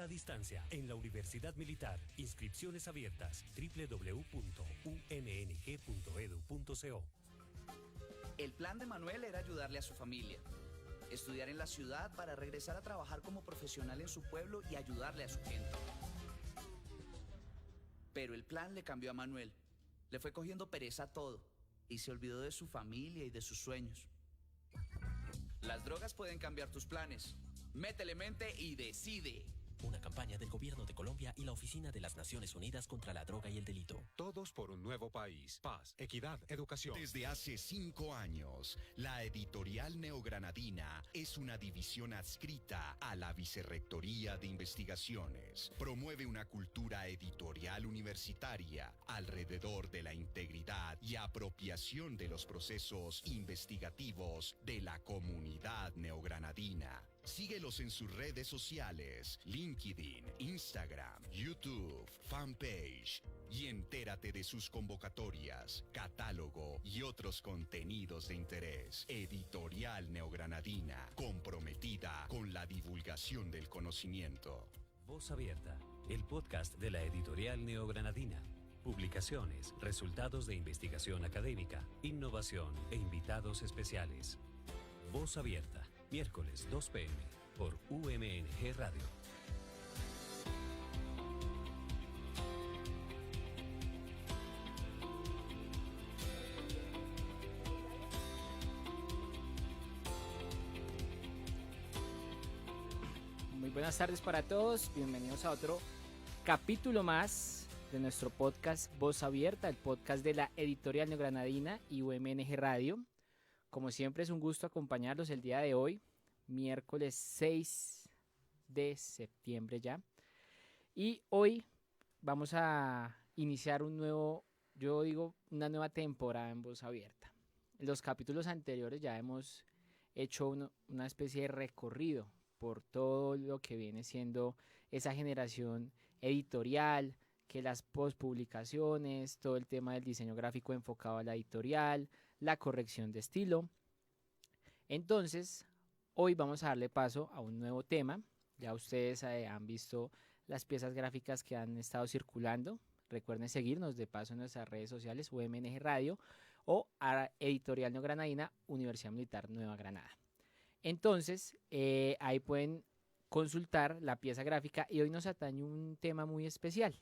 a distancia en la Universidad Militar. Inscripciones abiertas. www.umng.edu.co. El plan de Manuel era ayudarle a su familia, estudiar en la ciudad para regresar a trabajar como profesional en su pueblo y ayudarle a su gente. Pero el plan le cambió a Manuel. Le fue cogiendo pereza a todo y se olvidó de su familia y de sus sueños. Las drogas pueden cambiar tus planes. Métele mente y decide. Una campaña del Gobierno de Colombia y la Oficina de las Naciones Unidas contra la Droga y el Delito. Todos por un nuevo país. Paz, equidad, educación. Desde hace 5 años, la Editorial Neogranadina es una división adscrita a la Vicerrectoría de Investigaciones. Promueve una cultura editorial universitaria alrededor de la integridad y apropiación de los procesos investigativos de la comunidad neogranadina. Síguelos en sus redes sociales, LinkedIn, Instagram, YouTube, fanpage y entérate de sus convocatorias, catálogo y otros contenidos de interés. Editorial Neogranadina, comprometida con la divulgación del conocimiento. Voz Abierta, el podcast de la Editorial Neogranadina. Publicaciones, resultados de investigación académica, innovación e invitados especiales. Voz Abierta, miércoles 2 p.m. por UMNG Radio. Muy buenas tardes para todos, bienvenidos a otro capítulo más de nuestro podcast Voz Abierta, el podcast de la Editorial Neogranadina y UMNG Radio. Como siempre es un gusto acompañarlos el día de hoy, miércoles 6 de septiembre ya. Y hoy vamos a iniciar una nueva temporada en Voz Abierta. En los capítulos anteriores ya hemos hecho una especie de recorrido por todo lo que viene siendo esa generación editorial, que las postpublicaciones, todo el tema del diseño gráfico enfocado a la editorial, la corrección de estilo. Entonces, hoy vamos a darle paso a un nuevo tema. Ya ustedes han visto las piezas gráficas que han estado circulando. Recuerden seguirnos de paso en nuestras redes sociales, UMNG Radio o a Editorial Neogranadina, Universidad Militar Nueva Granada. Entonces, ahí pueden consultar la pieza gráfica y hoy nos atañe un tema muy especial.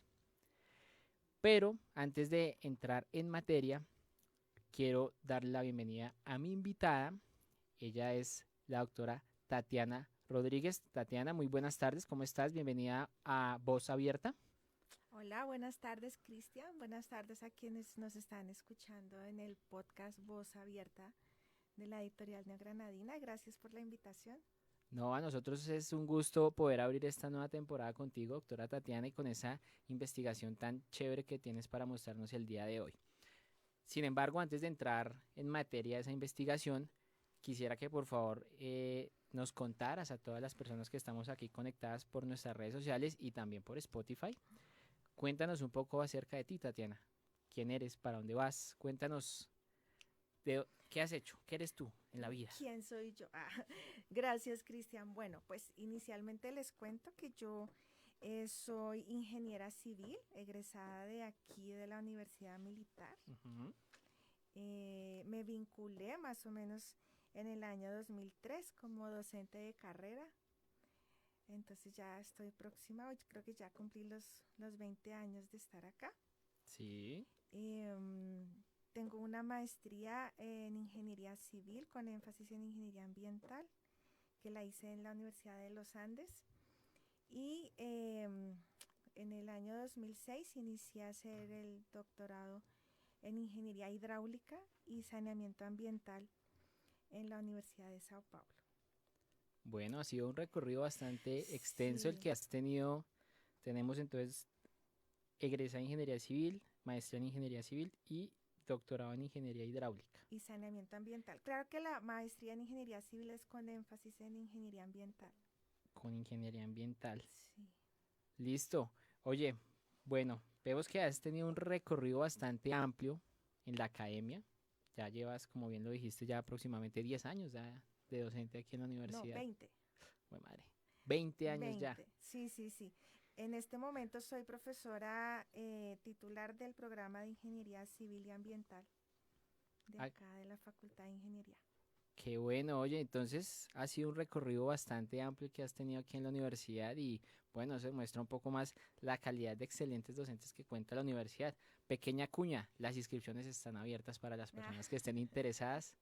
Pero antes de entrar en materia, quiero darle la bienvenida a mi invitada. Ella es la doctora Tatiana Rodríguez. Tatiana, muy buenas tardes, ¿cómo estás? Bienvenida a Voz Abierta. Hola, buenas tardes, Cristian. Buenas tardes a quienes nos están escuchando en el podcast Voz Abierta de la Editorial Neogranadina. Gracias por la invitación. No, a nosotros es un gusto poder abrir esta nueva temporada contigo, doctora Tatiana, y con esa investigación tan chévere que tienes para mostrarnos el día de hoy. Sin embargo, antes de entrar en materia de esa investigación, quisiera que por favor nos contaras a todas las personas que estamos aquí conectadas por nuestras redes sociales y también por Spotify. Cuéntanos un poco acerca de ti, Tatiana. ¿Quién eres? ¿Para dónde vas? Cuéntanos ¿qué has hecho? ¿Qué eres tú en la vida? ¿Quién soy yo? Gracias, Cristian. Bueno, pues inicialmente les cuento que yo soy ingeniera civil, egresada de aquí de la Universidad Militar. Uh-huh. Me vinculé más o menos en el año 2003 como docente de carrera. Entonces ya estoy próxima, hoy creo que ya cumplí los 20 años de estar acá. Sí. Tengo una maestría en ingeniería civil con énfasis en ingeniería ambiental, que la hice en la Universidad de los Andes. Y en el año 2006 inicié a hacer el doctorado en ingeniería hidráulica y saneamiento ambiental en la Universidad de Sao Paulo. Bueno, ha sido un recorrido bastante extenso el que has tenido. Tenemos entonces egresada en ingeniería civil, maestría en ingeniería civil y doctorado en ingeniería hidráulica. Y saneamiento ambiental. Claro que la maestría en ingeniería civil es con énfasis en ingeniería ambiental. Con ingeniería ambiental. Sí. Listo. Oye, bueno, vemos que has tenido un recorrido bastante amplio en la academia. Ya llevas, como bien lo dijiste, ya aproximadamente 10 años ya de docente aquí en la universidad. No, 20. Bueno, madre. 20 años ya. 20, sí, sí, sí. En este momento soy profesora titular del programa de Ingeniería Civil y Ambiental de Ah, acá de la Facultad de Ingeniería. qué bueno, oye, entonces ha sido un recorrido bastante amplio que has tenido aquí en la universidad y bueno, se muestra un poco más la calidad de excelentes docentes que cuenta la universidad. Pequeña cuña, las inscripciones están abiertas para las Ah, personas que estén interesadas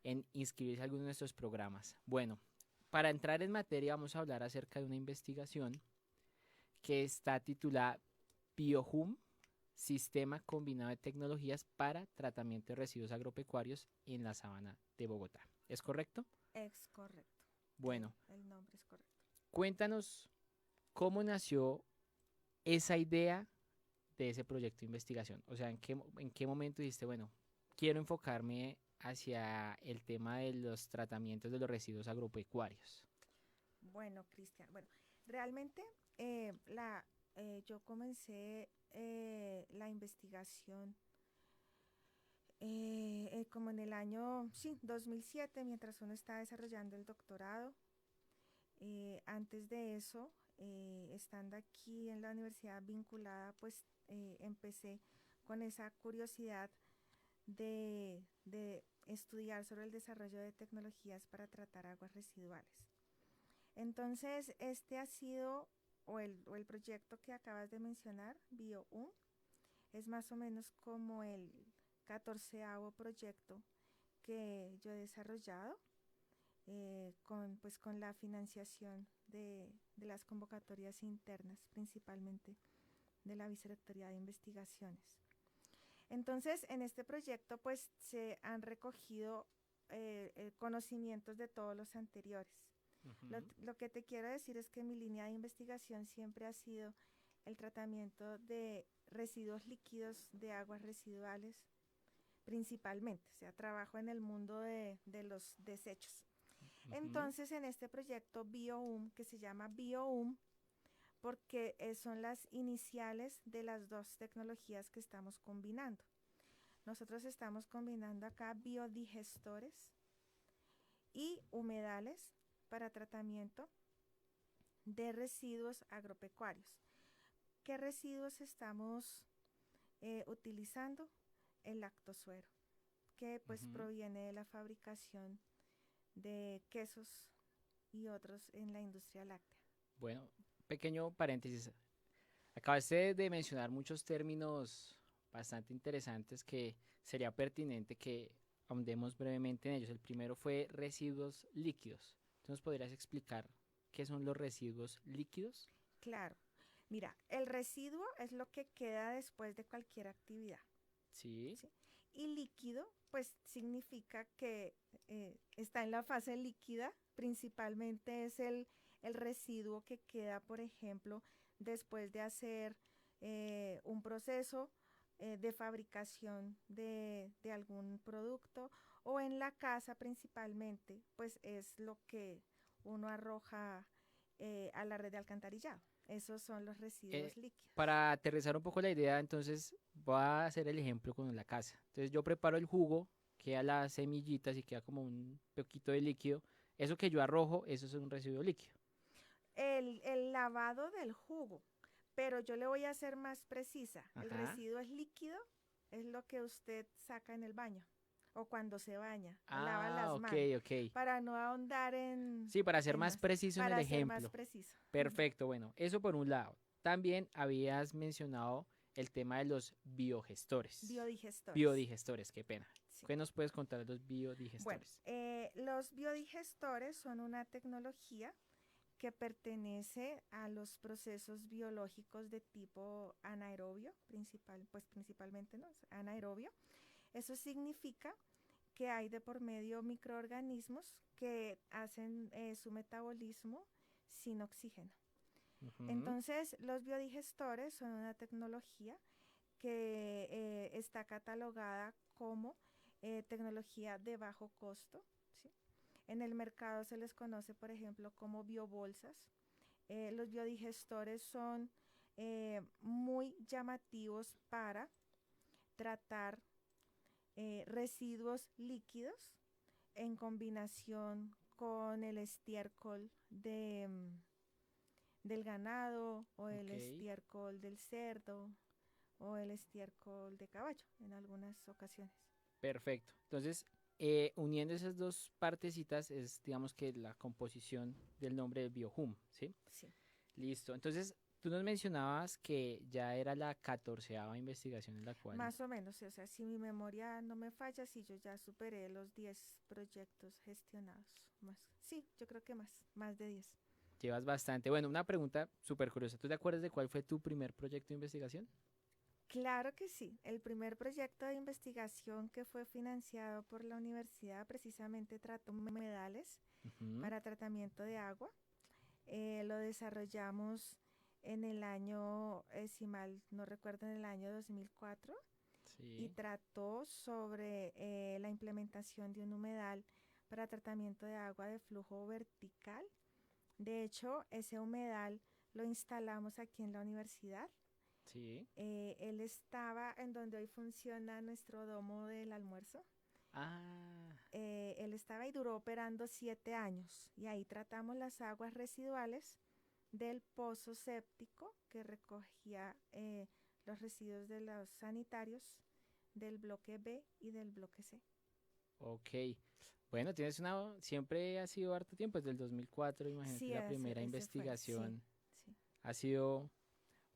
en inscribirse a alguno de nuestros programas. Bueno, para entrar en materia vamos a hablar acerca de una investigación que está titulada BioHum, Sistema Combinado de Tecnologías para Tratamiento de Residuos Agropecuarios en la Sabana de Bogotá. ¿Es correcto? es correcto. Bueno, El nombre es correcto. cuéntanos cómo nació esa idea de ese proyecto de investigación. O sea, en qué momento dijiste, bueno, quiero enfocarme hacia el tema de los tratamientos de los residuos agropecuarios. Bueno, Cristian, bueno, realmente yo comencé la investigación como en el año, sí, 2007, mientras uno estaba desarrollando el doctorado. Antes de eso, estando aquí en la universidad vinculada, pues empecé con esa curiosidad de estudiar sobre el desarrollo de tecnologías para tratar aguas residuales. Entonces, este ha sido, o el proyecto que acabas de mencionar, BioUm, es más o menos como el 14º proyecto que yo he desarrollado con la financiación de las convocatorias internas, principalmente de la Vicerrectoría de Investigaciones. Entonces, en este proyecto pues se han recogido conocimientos de todos los anteriores. Lo que te quiero decir es que mi línea de investigación siempre ha sido el tratamiento de residuos líquidos de aguas residuales, principalmente, o sea, trabajo en el mundo de los desechos. Entonces, en este proyecto BioUm, que se llama BioUm, porque son las iniciales de las dos tecnologías que estamos combinando. Nosotros estamos combinando acá biodigestores y humedales para tratamiento de residuos agropecuarios. ¿Qué residuos estamos utilizando? El lactosuero, que pues proviene de la fabricación de quesos y otros en la industria láctea. Bueno, pequeño paréntesis. Acabaste de mencionar muchos términos bastante interesantes que sería pertinente que ahondemos brevemente en ellos. El primero fue residuos líquidos. ¿Entonces podrías explicar qué son los residuos líquidos? Claro. Mira, el residuo es lo que queda después de cualquier actividad. Sí. ¿Sí? Y líquido, pues significa que está en la fase líquida, principalmente es el residuo que queda, por ejemplo, después de hacer un proceso de fabricación de algún producto o en la casa principalmente, pues es lo que uno arroja a la red de alcantarillado. Esos son los residuos líquidos. Para aterrizar un poco la idea, entonces voy a hacer el ejemplo con la casa. Entonces yo preparo el jugo, queda las semillitas y queda como un poquito de líquido. Eso que yo arrojo, eso es un residuo líquido. El lavado del jugo, pero yo le voy a ser más precisa. Ajá. El residuo es líquido, es lo que usted saca en el baño o cuando se baña, lava las manos. Ok. Para no ahondar en... Sí, para ser más preciso en el ejemplo. Para ser más preciso. Perfecto, bueno, eso por un lado. También habías mencionado el tema de los biodigestores. Biodigestores, qué pena. Sí. ¿Qué nos puedes contar de los biodigestores? Bueno, los biodigestores son una tecnología que pertenece a los procesos biológicos de tipo anaerobio, principalmente, ¿no? Anaerobio. Eso significa que hay de por medio microorganismos que hacen su metabolismo sin oxígeno. Entonces, los biodigestores son una tecnología que está catalogada como tecnología de bajo costo, ¿sí? En el mercado se les conoce, por ejemplo, como biobolsas. Los biodigestores son muy llamativos para tratar residuos líquidos en combinación con el estiércol del ganado o el Ok. estiércol del cerdo o el estiércol de caballo en algunas ocasiones. Perfecto. Entonces, uniendo esas dos partecitas es, digamos que la composición del nombre del biohum, ¿sí? Sí. Listo. Entonces, tú nos mencionabas que ya era la 14ª investigación en la cual Más o menos, sí, o sea, si mi memoria no me falla, si yo ya superé los 10 proyectos gestionados. Más. Sí, yo creo que más de 10. llevas bastante. Bueno, una pregunta súper curiosa. ¿Tú te acuerdas de cuál fue tu primer proyecto de investigación? Claro que sí. El primer proyecto de investigación que fue financiado por la universidad precisamente trató humedales Ujú. para tratamiento de agua. Lo desarrollamos en el año, si mal no recuerdo, en el año 2004 y Sí. trató sobre la implementación de un humedal para tratamiento de agua de flujo vertical. De hecho, ese humedal lo instalamos aquí en la universidad. Sí. Él estaba en donde hoy funciona nuestro domo del almuerzo. Ah, Él estaba y duró operando 7 años y ahí tratamos las aguas residuales del pozo séptico que recogía los residuos de los sanitarios del bloque B y del bloque C. ok. Bueno, tienes siempre ha sido harto tiempo, desde el 2004, imagínate Sí, la primera ese fue, sí, investigación. sí. Ha sido,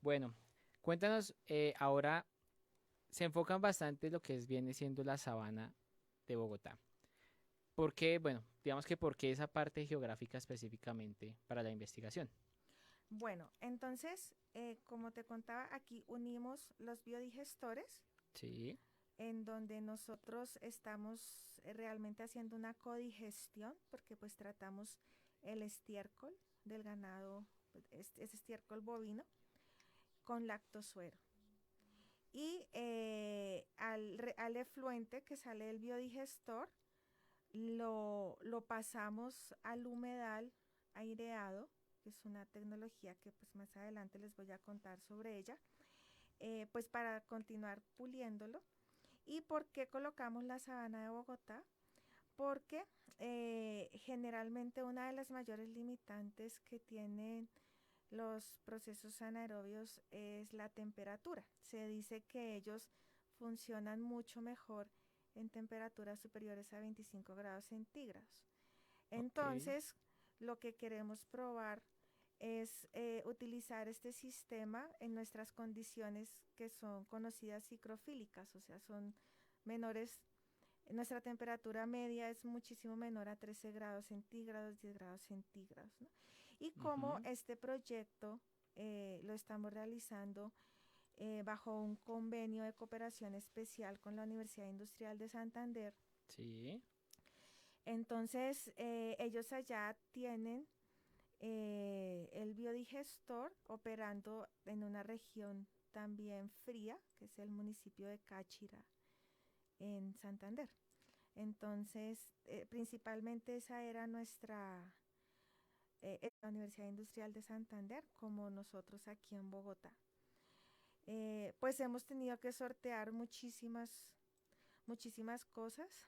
bueno, cuéntanos, ahora se enfocan bastante en lo que viene siendo la sabana de Bogotá. ¿Por qué? Bueno, digamos que por qué esa parte geográfica específicamente para la investigación. Bueno, entonces, como te contaba, aquí unimos los biodigestores Sí, en donde nosotros estamos realmente haciendo una codigestión porque pues tratamos el estiércol del ganado, pues, es estiércol bovino con lactosuero. Y al efluente que sale del biodigestor lo pasamos al humedal aireado, que es una tecnología que pues más adelante les voy a contar sobre ella, pues para continuar puliéndolo. ¿Y por qué colocamos la sabana de Bogotá? Porque generalmente una de las mayores limitantes que tienen los procesos anaerobios es la temperatura. Se dice que ellos funcionan mucho mejor en temperaturas superiores a 25 grados centígrados. ok. Entonces, lo que queremos probar es utilizar este sistema en nuestras condiciones que son conocidas cicrofílicas, o sea, son menores. Nuestra temperatura media es muchísimo menor a 13 grados centígrados, 10 grados centígrados, ¿no? Y como Ujú. este proyecto lo estamos realizando bajo un convenio de cooperación especial con la Universidad Industrial de Santander, Sí, entonces ellos allá tienen el biodigestor operando en una región también fría, que es el municipio de Cáchira, en Santander. Entonces, principalmente esa era la Universidad Industrial de Santander, como nosotros aquí en Bogotá. Pues hemos tenido que sortear muchísimas cosas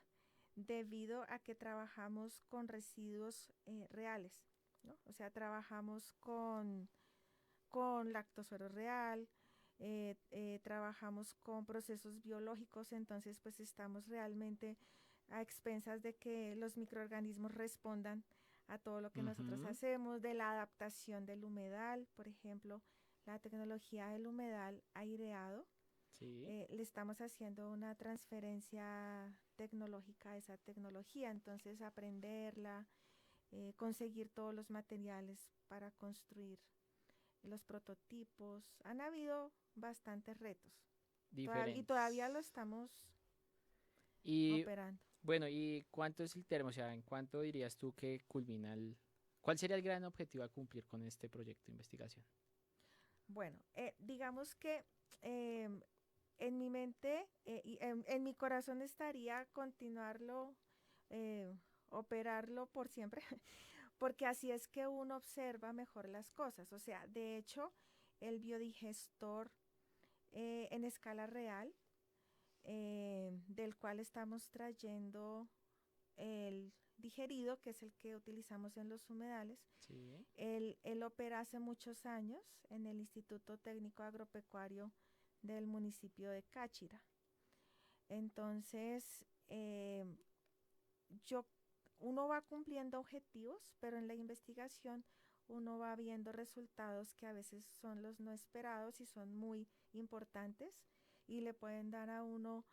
debido a que trabajamos con residuos reales, ¿no? O sea, trabajamos con lactosuero real, trabajamos con procesos biológicos, entonces pues estamos realmente a expensas de que los microorganismos respondan a todo lo que nosotros ujú, hacemos, de la adaptación del humedal, por ejemplo, la tecnología del humedal aireado. sí. Le estamos haciendo una transferencia tecnológica a esa tecnología, entonces aprenderla, conseguir todos los materiales para construir los prototipos. Han habido bastantes retos y todavía lo Diferentes. estamos Y operando. bueno, ¿y cuánto es el termo? O sea, ¿en cuánto dirías tú que culmina ¿Cuál sería el gran objetivo a cumplir con este proyecto de investigación? Bueno, digamos que eh, en mi mente y en mi corazón estaría continuarlo, operarlo por siempre, porque así es que uno observa mejor las cosas. O sea, de hecho, el biodigestor en escala real, del cual estamos trayendo el, digerido, que es el que utilizamos en los humedales. Sí. Él opera hace muchos años en el Instituto Técnico Agropecuario del municipio de Cáchira. Entonces, yo, uno va cumpliendo objetivos, pero en la investigación uno va viendo resultados que a veces son los no esperados y son muy importantes y le pueden dar a uno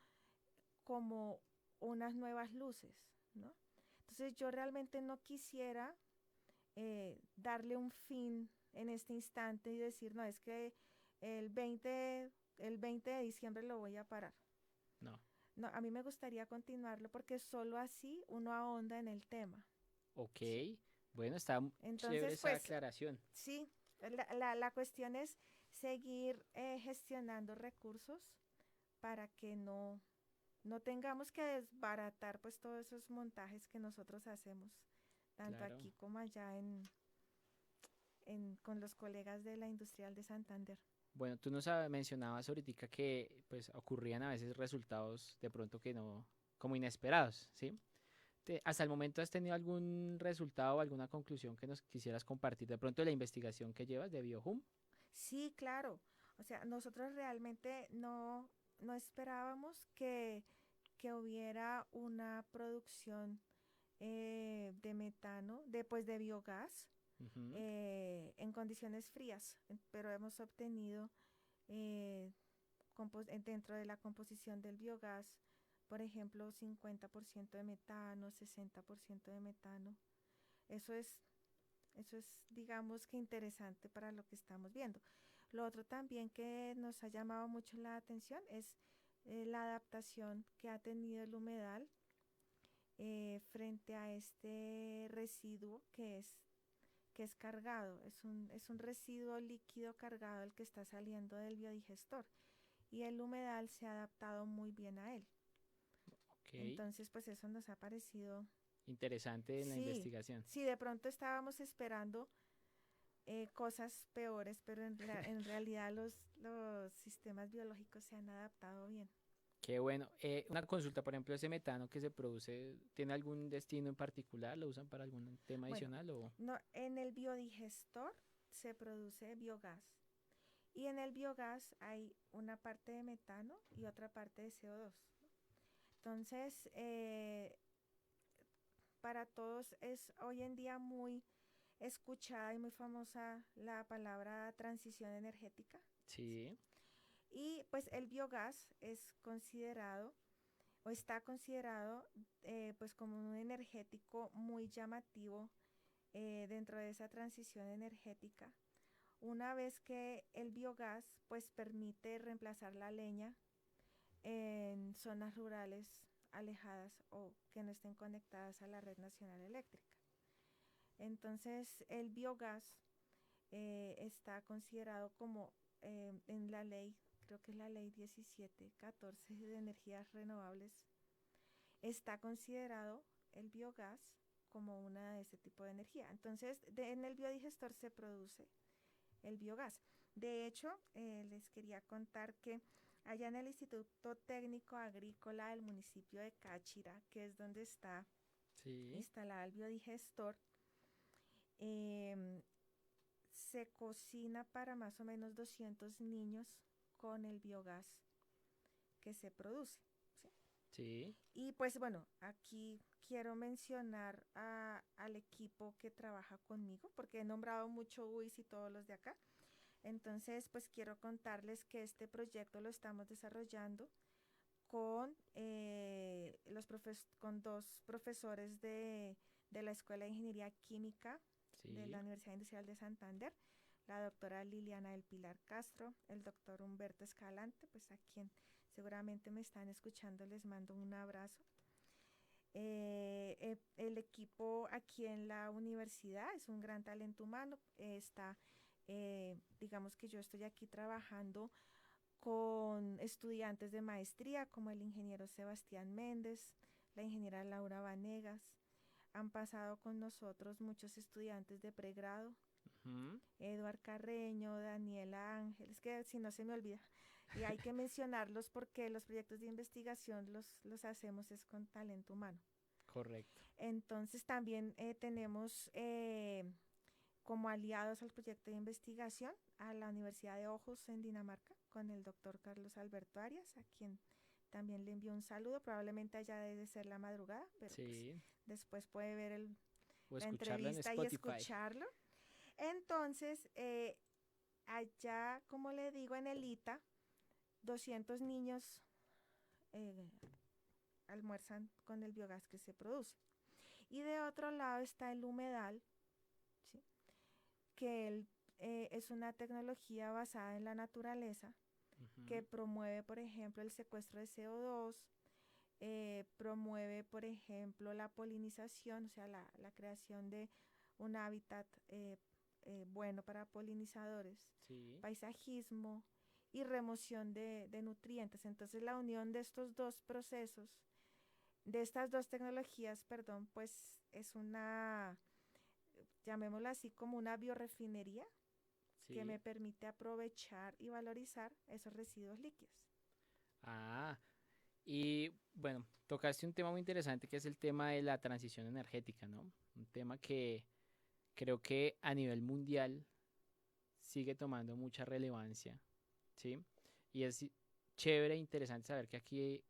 como unas nuevas luces, ¿no? Entonces yo realmente no quisiera darle un fin en este instante y decir, no, es que el 20, el 20 de diciembre lo voy a parar. No. No, a mí me gustaría continuarlo porque solo así uno ahonda en el tema. Ok. Bueno, está Entonces, chévere esa pues, aclaración. sí, la cuestión es seguir gestionando recursos para que no tengamos que desbaratar pues todos esos montajes que nosotros hacemos, tanto Claro. aquí como allá con los colegas de la Industrial de Santander. Bueno, tú nos mencionabas ahorita que pues ocurrían a veces resultados de pronto que no, como inesperados, ¿sí? ¿Hasta el momento has tenido algún resultado o alguna conclusión que nos quisieras compartir de pronto de la investigación que llevas de BioHum? Sí, claro. O sea, nosotros realmente no esperábamos que hubiera una producción de metano, de biogás, Ujú. en condiciones frías, pero hemos obtenido dentro de la composición del biogás, por ejemplo, 50% de metano, 60% de metano. Eso es, eso es, digamos que interesante para lo que estamos viendo. Lo otro también que nos ha llamado mucho la atención es la adaptación que ha tenido el humedal frente a este residuo que es cargado. Es un residuo líquido cargado el que está saliendo del biodigestor y el humedal se ha adaptado muy bien a él. Ok, Entonces, pues eso nos ha parecido, interesante en la sí, investigación. sí, de pronto estábamos esperando cosas peores, pero en realidad los sistemas biológicos se han adaptado bien. Qué bueno. Una consulta, por ejemplo, ese metano que se produce, ¿tiene algún destino en particular? ¿Lo usan para algún tema Bueno, adicional o...? no, en el biodigestor se produce biogás y en el biogás hay una parte de metano y otra parte de CO2. Entonces, para todos es hoy en día muy escuchada y muy famosa la palabra transición energética. Sí, Y pues el biogás es considerado o está considerado pues como un energético muy llamativo dentro de esa transición energética. Una vez que el biogás pues permite reemplazar la leña en zonas rurales alejadas o que no estén conectadas a la red nacional eléctrica. Entonces el biogás está considerado como en la ley, creo que es la ley 1714 de energías renovables, está considerado el biogás como una de ese tipo de energía. Entonces, en el biodigestor se produce el biogás. De hecho, les quería contar que allá en el Instituto Técnico Agrícola del municipio de Cáchira, que es donde está sí. instalado el biodigestor, se cocina para más o menos 200 niños con el biogás que se produce. ¿Sí? Sí, Y pues bueno, aquí quiero mencionar al equipo que trabaja conmigo, porque he nombrado mucho UIS y todos los de acá. Entonces, pues quiero contarles que este proyecto lo estamos desarrollando con, con dos profesores de la Escuela de Ingeniería Química de la sí. Universidad Industrial de Santander, la doctora Liliana del Pilar Castro, el doctor Humberto Escalante, pues a quien seguramente me están escuchando, les mando un abrazo. El equipo aquí en la universidad es un gran talento humano, digamos que yo estoy aquí trabajando con estudiantes de maestría como el ingeniero Sebastián Méndez, la ingeniera Laura Vanegas. Han pasado con nosotros muchos estudiantes de pregrado, Ujú. Eduard Carreño, Daniela Ángeles, que si no se me olvida. Y hay que mencionarlos porque los proyectos de investigación los hacemos es con talento humano. Correcto. Entonces también tenemos como aliados al proyecto de investigación a la Universidad de Aarhus en Dinamarca con el doctor Carlos Alberto Arias, a quien también le envío un saludo. Probablemente allá debe ser la madrugada, pero Sí. pues, después puede ver O la escucharlo en entrevista y Spotify. escucharlo. Entonces, allá, como le digo, en el ITA, 200 niños almuerzan con el biogás que se produce. Y de otro lado está el humedal, ¿sí? Que es una tecnología basada en la naturaleza que promueve, por ejemplo, el secuestro de CO2, promueve, por ejemplo, la polinización, o sea, la creación de un hábitat bueno para polinizadores, Sí. paisajismo y remoción de nutrientes. Entonces, la unión de estos dos procesos, de estas dos tecnologías, perdón, pues es una, llamémosla así, como una biorefinería Sí. que me permite aprovechar y valorizar esos residuos líquidos. Ah, y bueno, tocaste un tema muy interesante que es el tema de la transición energética, ¿no? Un tema que creo que a nivel mundial sigue tomando mucha relevancia, ¿sí? Y es chévere e interesante saber que aquí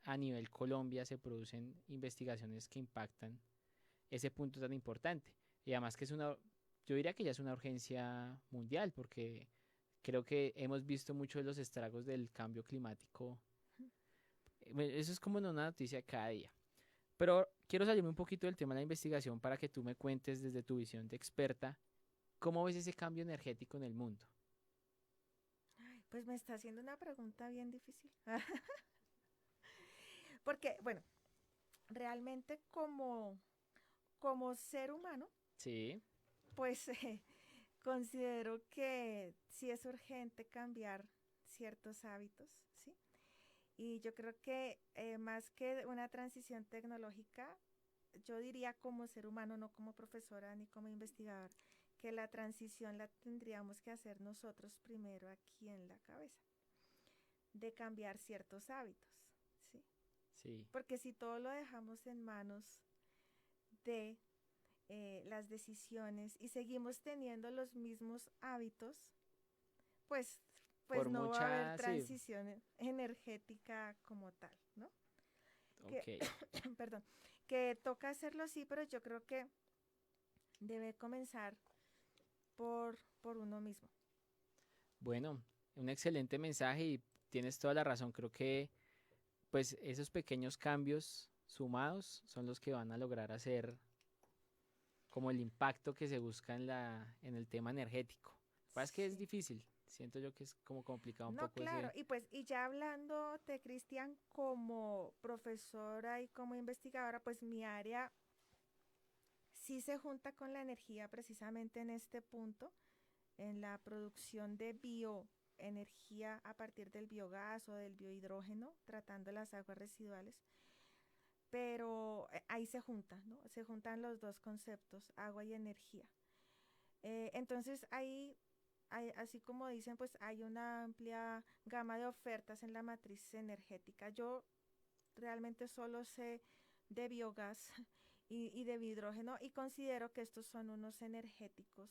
a nivel Colombia se producen investigaciones que impactan ese punto tan importante. Y además que yo diría que ya es una urgencia mundial porque creo que hemos visto mucho de los estragos del cambio climático. Eso es como una noticia cada día. Pero quiero salirme un poquito del tema de la investigación para que tú me cuentes desde tu visión de experta cómo ves ese cambio energético en el mundo. Pues me está haciendo una pregunta bien difícil. Porque, bueno, realmente como ser humano, Sí, pues considero que sí es urgente cambiar ciertos hábitos, ¿sí? Y yo creo que más que una transición tecnológica, yo diría como ser humano, no como profesora ni como investigador, que la transición la tendríamos que hacer nosotros primero aquí en la cabeza, de cambiar ciertos hábitos, ¿sí? sí, Porque si todo lo dejamos en manos de las decisiones y seguimos teniendo los mismos hábitos, pues, pues por no va a haber mucha, sí, transición energética como tal, ¿no? Que, ok. perdón, que toca hacerlo sí, pero yo creo que debe comenzar por uno mismo. Bueno, un excelente mensaje y tienes toda la razón. Creo que pues esos pequeños cambios sumados son los que van a lograr hacer como el impacto que se busca en el tema energético. Lo que pasa es que es Sí. difícil, siento yo que es como complicado un No, poco claro, ese... y pues, y ya hablándote, Cristian, como profesora y como investigadora, pues mi área sí se junta con la energía precisamente en este punto, en la producción de bioenergía a partir del biogás o del biohidrógeno, tratando las aguas residuales. Pero ahí se juntan, ¿no? Se juntan los dos conceptos, agua y energía. Entonces así como dicen, pues hay una amplia gama de ofertas en la matriz energética. Yo realmente solo sé de biogás y de hidrógeno y considero que estos son unos energéticos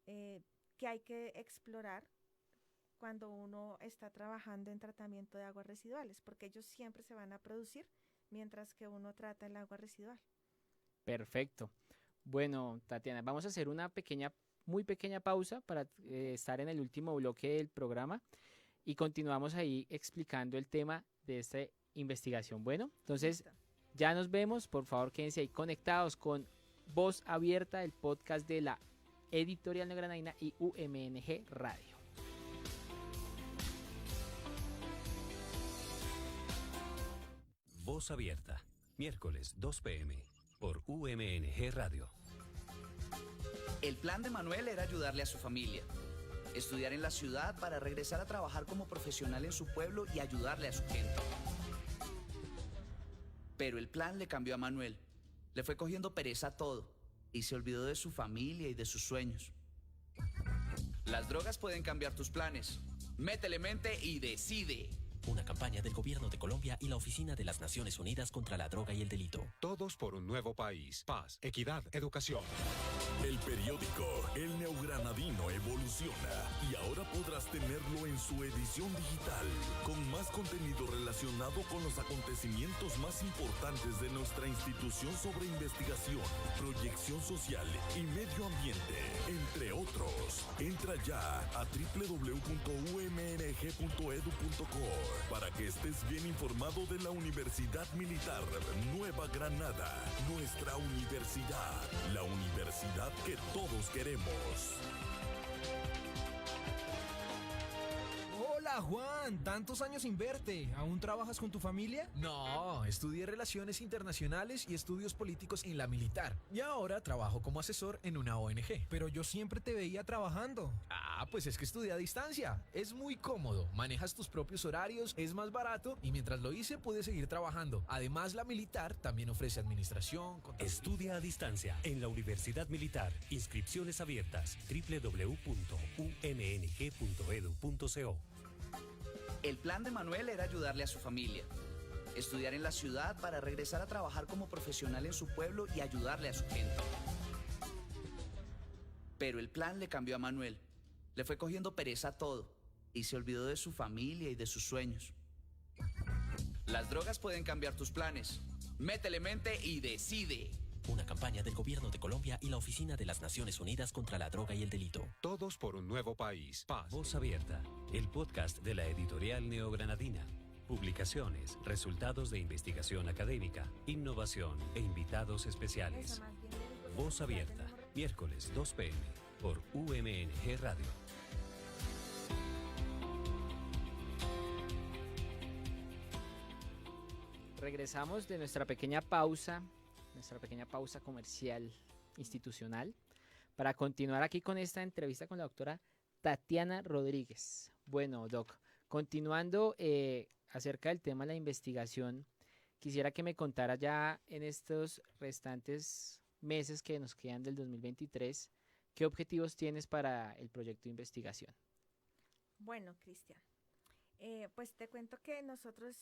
que hay que explorar cuando uno está trabajando en tratamiento de aguas residuales, porque ellos siempre se van a producir mientras que uno trata el agua residual. Perfecto. Bueno, Tatiana, vamos a hacer una pequeña, muy pequeña pausa para estar en el último bloque del programa y continuamos ahí explicando el tema de esta investigación. Bueno, entonces Listo. ya nos vemos. Por favor, quédense ahí conectados con Voz Abierta, el podcast de la Editorial Neogranadina y UMNG Radio. Voz Abierta, miércoles 2 p.m. por UMNG Radio. El plan de Manuel era ayudarle a su familia, estudiar en la ciudad para regresar a trabajar como profesional en su pueblo y ayudarle a su gente. Pero el plan le cambió a Manuel. Le fue cogiendo pereza a todo y se olvidó de su familia y de sus sueños. Las drogas pueden cambiar tus planes. Métele mente y decide. Una campaña del Gobierno de Colombia y la Oficina de las Naciones Unidas contra la Droga y el Delito. Todos por un nuevo país. Paz, equidad, educación. El periódico El Neogranadino evoluciona y ahora podrás tenerlo en su edición digital, con más contenido relacionado con los acontecimientos más importantes de nuestra institución sobre investigación, proyección social y medio ambiente, entre otros. Entra ya a www.umng.edu.co para que estés bien informado de la Universidad Militar Nueva Granada, nuestra universidad, la universidad que todos queremos. Hola Juan, tantos años sin verte. ¿Aún trabajas con tu familia? No, estudié Relaciones Internacionales y Estudios Políticos en la Militar. Y ahora trabajo como asesor en una ONG. Pero yo siempre te veía trabajando. Pues es que estudié a distancia. Es muy cómodo. Manejas tus propios horarios, es más barato y mientras lo hice pude seguir trabajando. Además, la Militar también ofrece administración, contabilidad. Estudia a distancia en la Universidad Militar. Inscripciones abiertas. www.umng.edu.co. El plan de Manuel era ayudarle a su familia, estudiar en la ciudad para regresar a trabajar como profesional en su pueblo y ayudarle a su gente. Pero el plan le cambió a Manuel. Le fue cogiendo pereza a todo y se olvidó de su familia y de sus sueños. Las drogas pueden cambiar tus planes. Métele mente y decide. Una campaña del Gobierno de Colombia y la Oficina de las Naciones Unidas contra la Droga y el Delito. Todos por un nuevo país. Paz. Voz Abierta, el podcast de la editorial Neogranadina. Publicaciones, resultados de investigación académica, innovación e invitados especiales. Voz Abierta, miércoles 2 p.m. por UMNG Radio. Regresamos de nuestra pequeña pausa comercial institucional, para continuar aquí con esta entrevista con la doctora Tatiana Rodríguez. Bueno, Doc, continuando acerca del tema de la investigación, quisiera que me contara ya en estos restantes meses que nos quedan del 2023, ¿qué objetivos tienes para el proyecto de investigación? Bueno, Cristian, pues te cuento que nosotros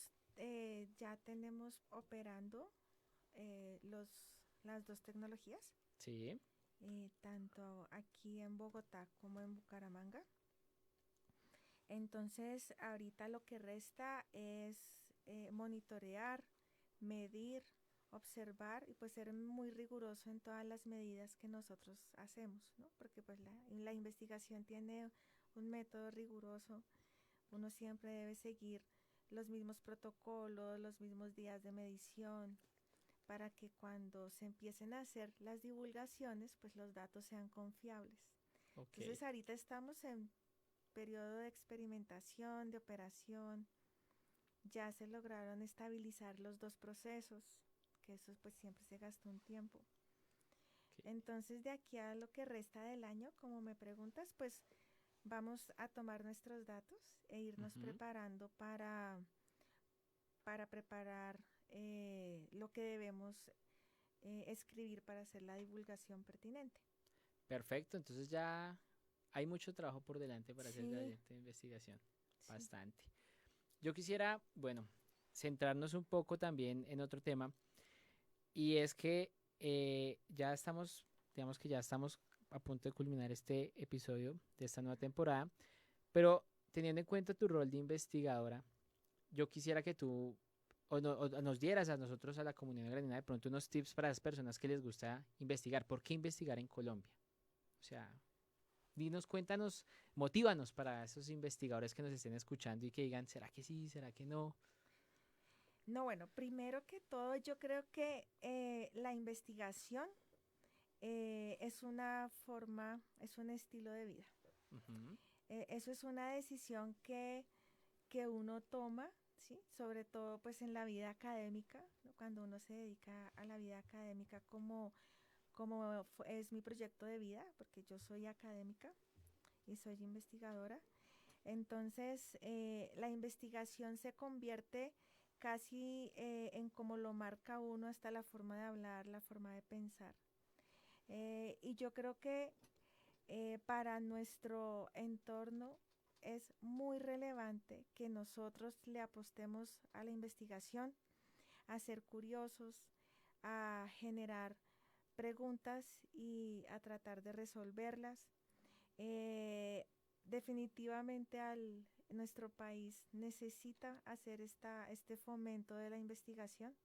ya tenemos operando las dos tecnologías. Sí. Tanto aquí en Bogotá como en Bucaramanga. Entonces, ahorita lo que resta es monitorear, medir, observar y pues ser muy riguroso en todas las medidas que nosotros hacemos, ¿no? Porque pues la investigación tiene un método riguroso. Uno siempre debe seguir los mismos protocolos, los mismos días de medición, para que cuando se empiecen a hacer las divulgaciones, pues los datos sean confiables. Okay. Entonces ahorita estamos en periodo de experimentación, de operación. Ya se lograron estabilizar los dos procesos, que eso pues siempre se gastó un tiempo. Okay. Entonces de aquí a lo que resta del año, como me preguntas, pues vamos a tomar nuestros datos e irnos preparando para preparar lo que debemos escribir para hacer la divulgación pertinente. Perfecto, entonces ya hay mucho trabajo por delante para hacer la investigación, bastante. Yo quisiera, bueno, centrarnos un poco también en otro tema, y es que ya estamos, digamos que ya estamos a punto de culminar este episodio de esta nueva temporada, pero teniendo en cuenta tu rol de investigadora, yo quisiera que tú o nos dieras a nosotros, a la comunidad granadina, de pronto unos tips para las personas que les gusta investigar. ¿Por qué investigar en Colombia? O sea, dinos, cuéntanos, motívanos para esos investigadores que nos estén escuchando y que digan, ¿será que sí? ¿Será que no? No, bueno, primero que todo, yo creo que la investigación es una forma, es un estilo de vida. Eso es una decisión que uno toma, ¿sí? Sobre todo pues en la vida académica, ¿no? Cuando uno se dedica a la vida académica como es mi proyecto de vida, porque yo soy académica y soy investigadora. Entonces la investigación se convierte casi en como lo marca uno, hasta la forma de hablar, la forma de pensar. Y yo creo que para nuestro entorno es muy relevante que nosotros le apostemos a la investigación, a ser curiosos, a generar preguntas y a tratar de resolverlas. Definitivamente nuestro país necesita hacer este fomento de la investigación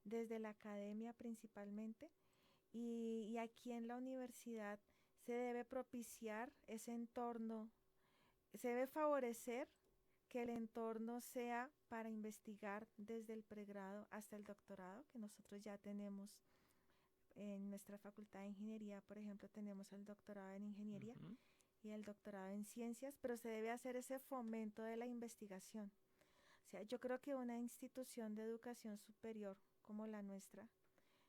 desde la academia principalmente, y aquí en la universidad se debe propiciar ese entorno, se debe favorecer que el entorno sea para investigar desde el pregrado hasta el doctorado, que nosotros ya tenemos en nuestra facultad de ingeniería. Por ejemplo, tenemos el doctorado en ingeniería y el doctorado en ciencias, pero se debe hacer ese fomento de la investigación. O sea, yo creo que una institución de educación superior como la nuestra,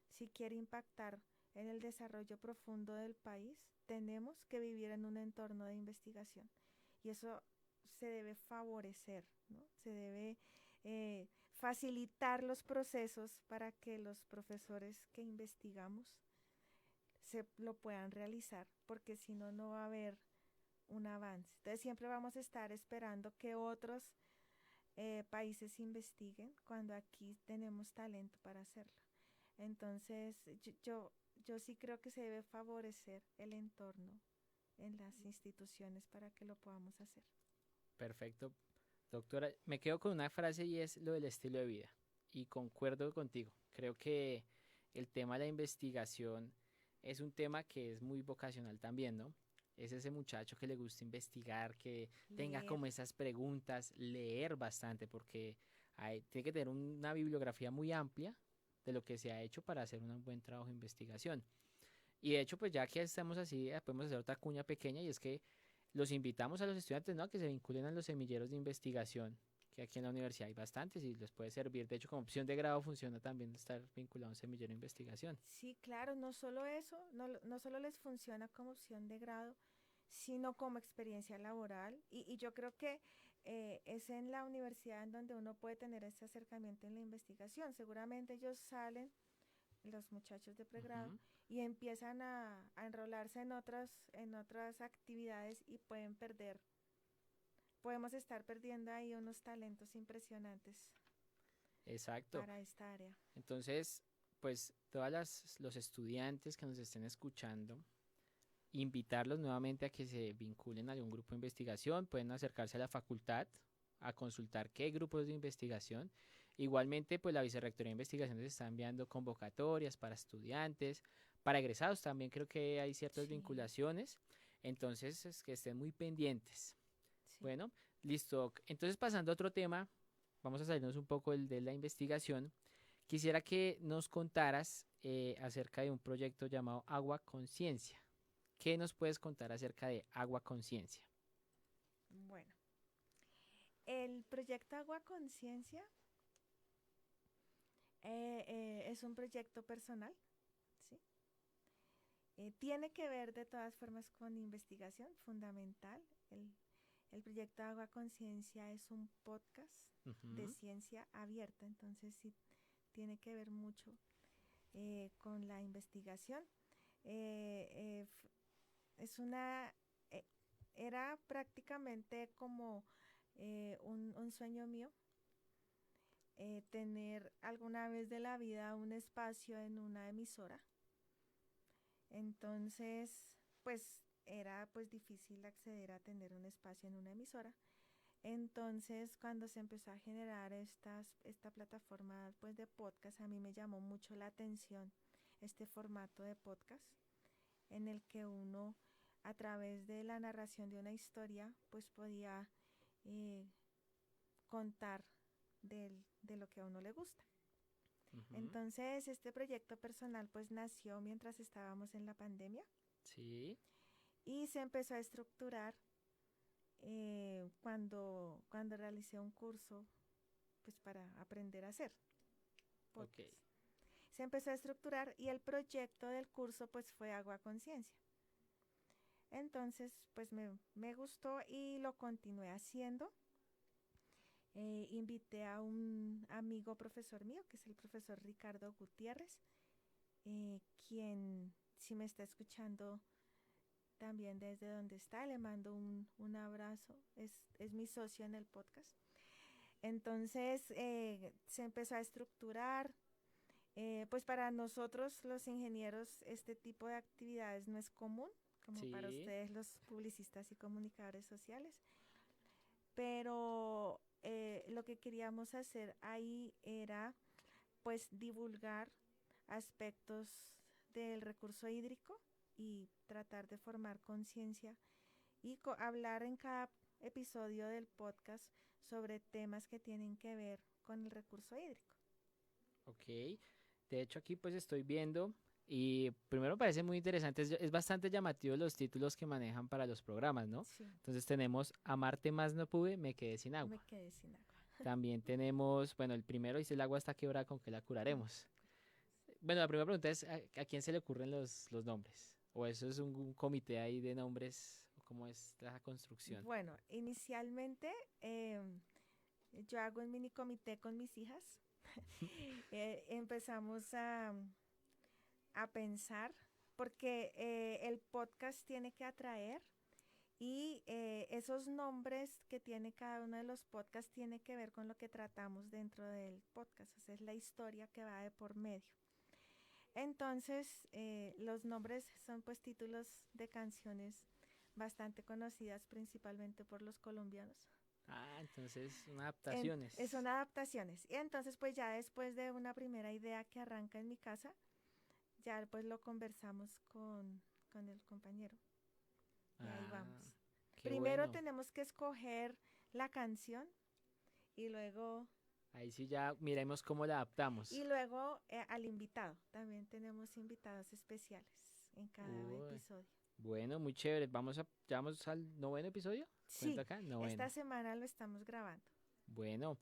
si quiere impactar en el desarrollo profundo del país, tenemos que vivir en un entorno de investigación. Y eso se debe favorecer, ¿no? Se debe facilitar los procesos para que los profesores que investigamos lo puedan realizar, porque si no, no va a haber un avance. Entonces siempre vamos a estar esperando que otros países investiguen cuando aquí tenemos talento para hacerlo. Entonces yo sí creo que se debe favorecer el entorno en las instituciones para que lo podamos hacer. Perfecto. Doctora, me quedo con una frase y es lo del estilo de vida. Y concuerdo contigo. Creo que el tema de la investigación es un tema que es muy vocacional también, ¿no? Es ese muchacho que le gusta investigar, que tenga como esas preguntas, leer bastante, porque tiene que tener una bibliografía muy amplia de lo que se ha hecho para hacer un buen trabajo de investigación. Y de hecho, pues ya que estamos así, podemos hacer otra cuña pequeña, y es que los invitamos a los estudiantes, ¿no?, a que se vinculen a los semilleros de investigación, que aquí en la universidad hay bastantes y les puede servir. De hecho, como opción de grado funciona también estar vinculado a un semillero de investigación. Sí, claro, no solo eso, no solo les funciona como opción de grado, sino como experiencia laboral. Y yo creo que es en la universidad en donde uno puede tener este acercamiento en la investigación. Seguramente ellos salen, los muchachos de pregrado, y empiezan a enrolarse en otras actividades y podemos estar perdiendo ahí unos talentos impresionantes. Exacto. Para esta área. Entonces, pues todos los estudiantes que nos estén escuchando, invitarlos nuevamente a que se vinculen a algún grupo de investigación. Pueden acercarse a la facultad a consultar qué grupos de investigación. Igualmente, pues la Vicerrectoría de Investigaciones está enviando convocatorias para estudiantes, para egresados también creo que hay ciertas vinculaciones. Entonces, es que estén muy pendientes. Sí. Bueno, listo. Entonces, pasando a otro tema, vamos a salirnos un poco de la investigación. Quisiera que nos contaras acerca de un proyecto llamado Agua Conciencia. ¿Qué nos puedes contar acerca de Agua Conciencia? Bueno, el proyecto Agua Conciencia es un proyecto personal, ¿sí? Tiene que ver de todas formas con investigación fundamental. El proyecto Agua Conciencia es un podcast de ciencia abierta, entonces sí tiene que ver mucho con la investigación. Era prácticamente como un sueño mío, tener alguna vez de la vida un espacio en una emisora. Entonces, pues era pues difícil acceder a tener un espacio en una emisora. Entonces, cuando se empezó a generar esta plataforma pues de podcast, a mí me llamó mucho la atención este formato de podcast, en el que uno, a través de la narración de una historia, pues podía contar de lo que a uno le gusta. Entonces, este proyecto personal pues nació mientras estábamos en la pandemia. Sí. Y se empezó a estructurar cuando realicé un curso pues para aprender a hacer podcast. Okay. Se empezó a estructurar y el proyecto del curso pues fue Agua Conciencia. Entonces pues me gustó y lo continué haciendo. Invité a un amigo profesor mío, que es el profesor Ricardo Gutiérrez, quien, si me está escuchando, también desde donde está, le mando un abrazo, es mi socio en el podcast. Entonces se empezó a estructurar, pues para nosotros los ingenieros este tipo de actividades no es común, como para Sí. ustedes los publicistas y comunicadores sociales, pero lo que queríamos hacer ahí era pues divulgar aspectos del recurso hídrico y tratar de formar conciencia y hablar en cada episodio del podcast sobre temas que tienen que ver con el recurso hídrico. Ok, de hecho aquí pues estoy viendo y primero me parece muy interesante, es bastante llamativo los títulos que manejan para los programas, ¿no? Sí. Entonces tenemos Amarte más no pude, me quedé sin agua. Me quedé sin agua. También tenemos, bueno, el primero dice el agua está quebrada, ¿con qué la curaremos? Bueno, la primera pregunta es, ¿a quién se le ocurren los nombres? ¿O eso es un comité ahí de nombres? ¿O cómo es la construcción? Bueno, inicialmente yo hago un mini comité con mis hijas. Empezamos a pensar, porque el podcast tiene que atraer y esos nombres que tiene cada uno de los podcasts tiene que ver con lo que tratamos dentro del podcast, o sea, es la historia que va de por medio. Entonces, los nombres son pues títulos de canciones bastante conocidas principalmente por los colombianos. Ah, entonces son adaptaciones. Son adaptaciones. Y entonces pues ya después de una primera idea que arranca en mi casa, ya pues lo conversamos con el compañero. Y ahí vamos. Primero bueno. tenemos que escoger la canción y luego... Ahí sí ya miremos cómo la adaptamos. Y luego al invitado. También tenemos invitados especiales en cada episodio. Bueno, muy chévere. ¿Ya vamos al 9º episodio? Sí, acá? esta semana lo estamos grabando. Bueno,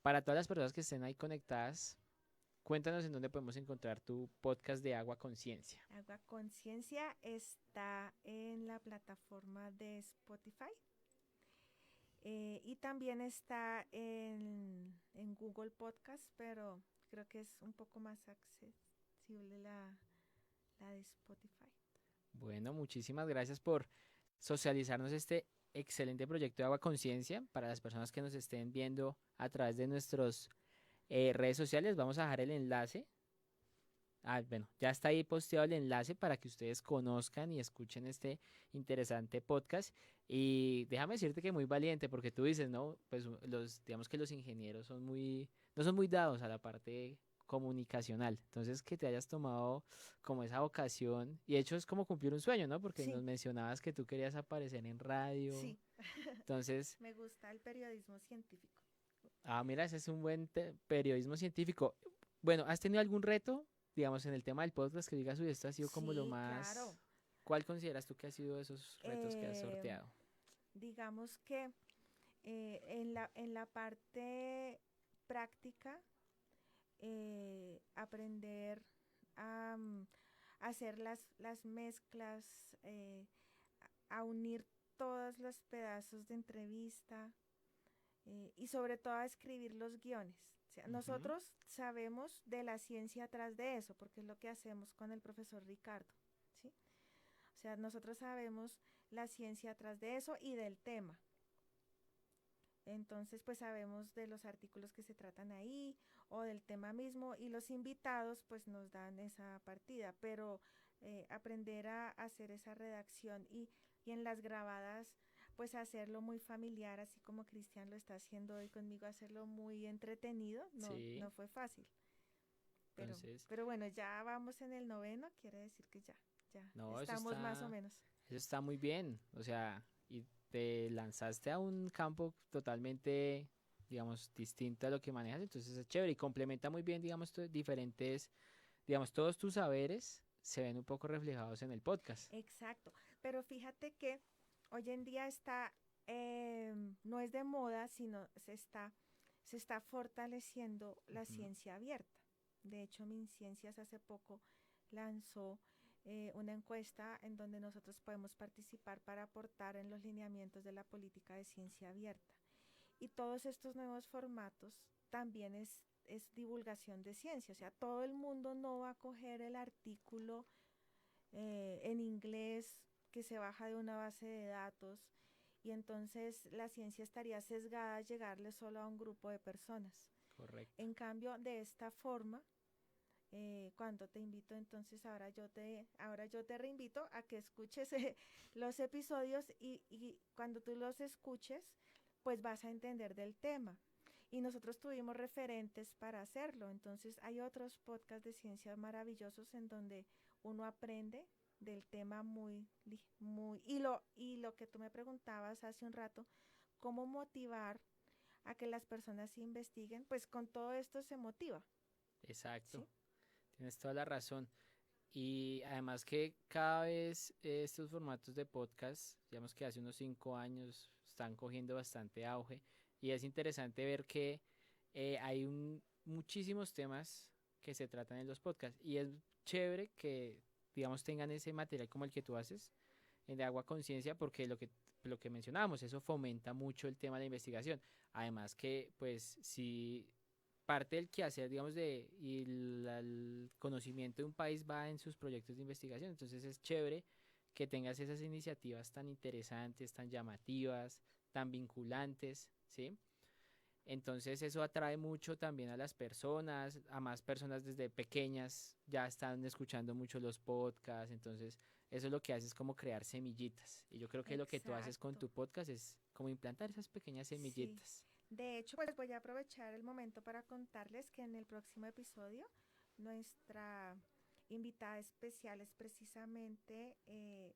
para todas las personas que estén ahí conectadas, cuéntanos en dónde podemos encontrar tu podcast de Agua Conciencia. Agua Conciencia está en la plataforma de Spotify. Y también está en Google Podcast, pero creo que es un poco más accesible la de Spotify. Bueno, muchísimas gracias por socializarnos este excelente proyecto de Agua Conciencia. Para las personas que nos estén viendo a través de nuestras redes sociales, vamos a dejar el enlace. Bueno, ya está ahí posteado el enlace para que ustedes conozcan y escuchen este interesante podcast. Y déjame decirte que muy valiente, porque tú dices, ¿no? Pues digamos que los ingenieros no son muy dados a la parte comunicacional. Entonces, que te hayas tomado como esa vocación, y de hecho es como cumplir un sueño, ¿no? Porque sí. Nos mencionabas que tú querías aparecer en radio. Sí. Entonces... Me gusta el periodismo científico. Mira, ese es un buen periodismo científico. Bueno, ¿has tenido algún reto, digamos, en el tema del podcast que digas, uy, esto ha sido como lo más... Claro. ¿Cuál consideras tú que ha sido esos retos que has sorteado? Digamos que en la parte práctica, aprender a hacer las mezclas, a unir todos los pedazos de entrevista y sobre todo a escribir los guiones. O sea, nosotros sabemos de la ciencia atrás de eso, porque es lo que hacemos con el profesor Ricardo, ¿sí? O sea, nosotros sabemos la ciencia atrás de eso y del tema. Entonces, pues sabemos de los artículos que se tratan ahí o del tema mismo, y los invitados pues nos dan esa partida, pero aprender a hacer esa redacción y en las grabadas pues hacerlo muy familiar, así como Cristian lo está haciendo hoy conmigo, hacerlo muy entretenido, no fue fácil. Pero bueno, ya vamos en el 9º, quiere decir que ya estamos más o menos. Eso está muy bien, o sea, y te lanzaste a un campo totalmente, digamos, distinto a lo que manejas, entonces es chévere y complementa muy bien, digamos, diferentes, digamos, todos tus saberes se ven un poco reflejados en el podcast. Exacto, pero fíjate que hoy en día no es de moda, sino se está fortaleciendo la ciencia abierta. De hecho, MinCiencias hace poco lanzó una encuesta en donde nosotros podemos participar para aportar en los lineamientos de la política de ciencia abierta. Y todos estos nuevos formatos también es divulgación de ciencia. O sea, todo el mundo no va a coger el artículo en inglés que se baja de una base de datos y entonces la ciencia estaría sesgada a llegarle solo a un grupo de personas. Correcto. En cambio, de esta forma, cuando te invito, entonces ahora yo te reinvito a que escuches los episodios y cuando tú los escuches, pues vas a entender del tema. Y nosotros tuvimos referentes para hacerlo. Entonces hay otros podcasts de ciencia maravillosos en donde uno aprende del tema y lo que tú me preguntabas hace un rato, cómo motivar a que las personas investiguen, pues con todo esto se motiva. Exacto. ¿Sí? Tienes toda la razón. Y además que cada vez estos formatos de podcast, digamos que hace unos 5 años están cogiendo bastante auge y es interesante ver que hay muchísimos temas que se tratan en los podcasts y es chévere que, digamos, tengan ese material como el que tú haces en de Agua Conciencia porque lo que mencionábamos, eso fomenta mucho el tema de la investigación. Además que, pues, si parte del quehacer, digamos, el conocimiento de un país va en sus proyectos de investigación. Entonces es chévere que tengas esas iniciativas tan interesantes, tan llamativas, tan vinculantes, ¿sí? Entonces eso atrae mucho también a las personas, a más personas desde pequeñas ya están escuchando mucho los podcasts, entonces eso es lo que hace es como crear semillitas. Y yo creo que lo que tú haces con tu podcast es como implantar esas pequeñas semillitas. Sí. De hecho, pues voy a aprovechar el momento para contarles que en el próximo episodio nuestra invitada especial es precisamente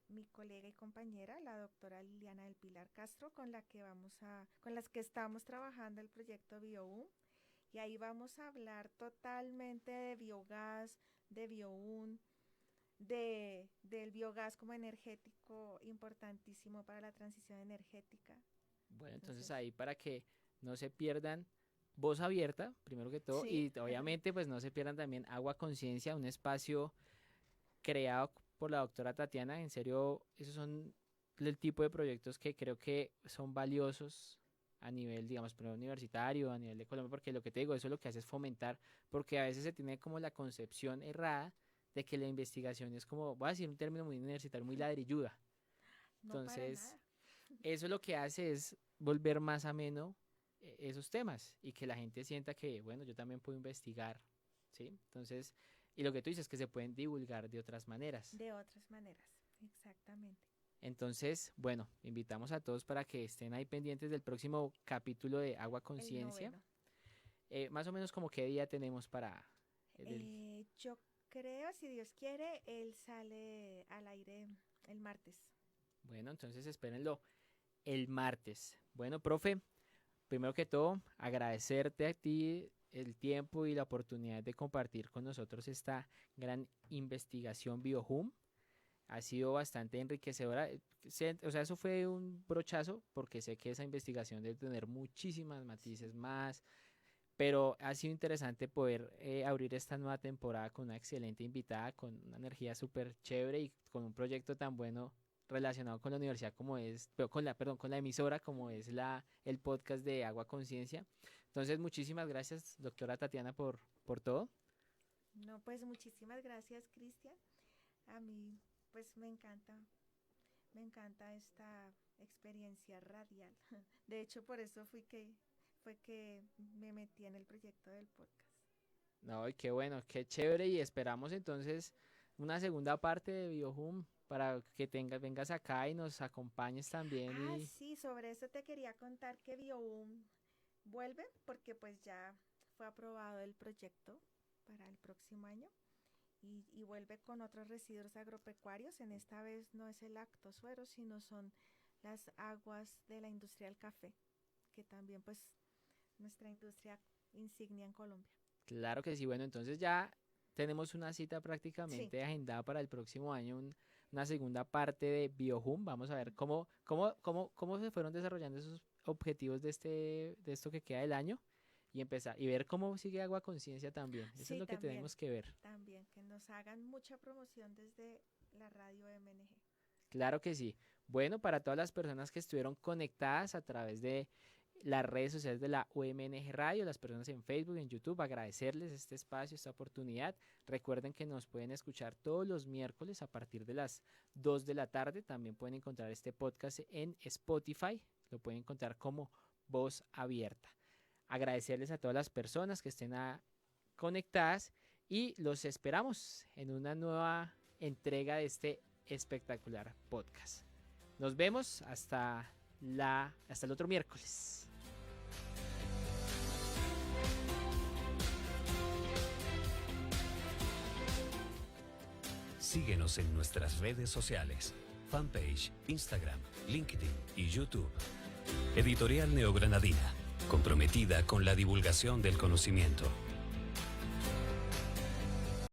mi colega y compañera, la doctora Liliana del Pilar Castro, con las que estamos trabajando el proyecto BioUM. Y ahí vamos a hablar totalmente de biogás, de BioUM, del biogás como energético importantísimo para la transición energética. Bueno, entonces ahí para que no se pierdan Voz Abierta, primero que todo, sí. Y obviamente pues no se pierdan también Agua Conciencia, un espacio creado por la doctora Tatiana. En serio, esos son el tipo de proyectos que creo que son valiosos a nivel, digamos, universitario, a nivel de Colombia, porque lo que te digo, eso lo que hace es fomentar, porque a veces se tiene como la concepción errada de que la investigación es como, voy a decir un término muy universitario, muy ladrilluda. Entonces, eso lo que hace es volver más ameno esos temas y que la gente sienta que, bueno, yo también puedo investigar, ¿sí? Entonces, y lo que tú dices es que se pueden divulgar de otras maneras. De otras maneras, exactamente. Entonces, bueno, invitamos a todos para que estén ahí pendientes del próximo capítulo de Agua Conciencia. Más o menos como qué día tenemos para... yo creo, si Dios quiere, él sale al aire el martes. Bueno, entonces espérenlo el martes. Bueno, profe, primero que todo, agradecerte a ti el tiempo y la oportunidad de compartir con nosotros esta gran investigación BioHum. Ha sido bastante enriquecedora. O sea, eso fue un brochazo porque sé que esa investigación debe tener muchísimas matices más, pero ha sido interesante poder abrir esta nueva temporada con una excelente invitada, con una energía súper chévere y con un proyecto tan bueno relacionado con la universidad como es, con la emisora como es el podcast de Agua Conciencia. Entonces, muchísimas gracias, doctora Tatiana, por todo. No, pues muchísimas gracias, Cristian. A mí, pues me encanta esta experiencia radial. De hecho, por eso fue que me metí en el proyecto del podcast. No, y qué bueno, qué chévere, y esperamos entonces una segunda parte de BioHum para que vengas acá y nos acompañes también. Sí, sobre eso te quería contar que BioHum vuelve porque pues ya fue aprobado el proyecto para el próximo año y vuelve con otros residuos agropecuarios. En esta vez no es el lactosuero, sino son las aguas de la industria del café, que también pues nuestra industria insignia en Colombia. Claro que sí, bueno, entonces ya tenemos una cita prácticamente agendada para el próximo año, una segunda parte de BioHum. Vamos a ver cómo se fueron desarrollando esos objetivos de esto que queda del año y empezar y ver cómo sigue Agua Conciencia también. Eso es lo que tenemos que ver. También, que nos hagan mucha promoción desde la radio MNG. Claro que sí. Bueno, para todas las personas que estuvieron conectadas a través de las redes sociales de la UMNG Radio, las personas en Facebook, en YouTube, agradecerles este espacio, esta oportunidad. Recuerden que nos pueden escuchar todos los miércoles a partir de las 2 de la tarde. También pueden encontrar este podcast en Spotify, lo pueden encontrar como Voz Abierta. Agradecerles a todas las personas que estén conectadas y los esperamos en una nueva entrega de este espectacular podcast. Nos vemos hasta el otro miércoles. Síguenos en nuestras redes sociales, fanpage, Instagram, LinkedIn y YouTube. Editorial Neogranadina, comprometida con la divulgación del conocimiento.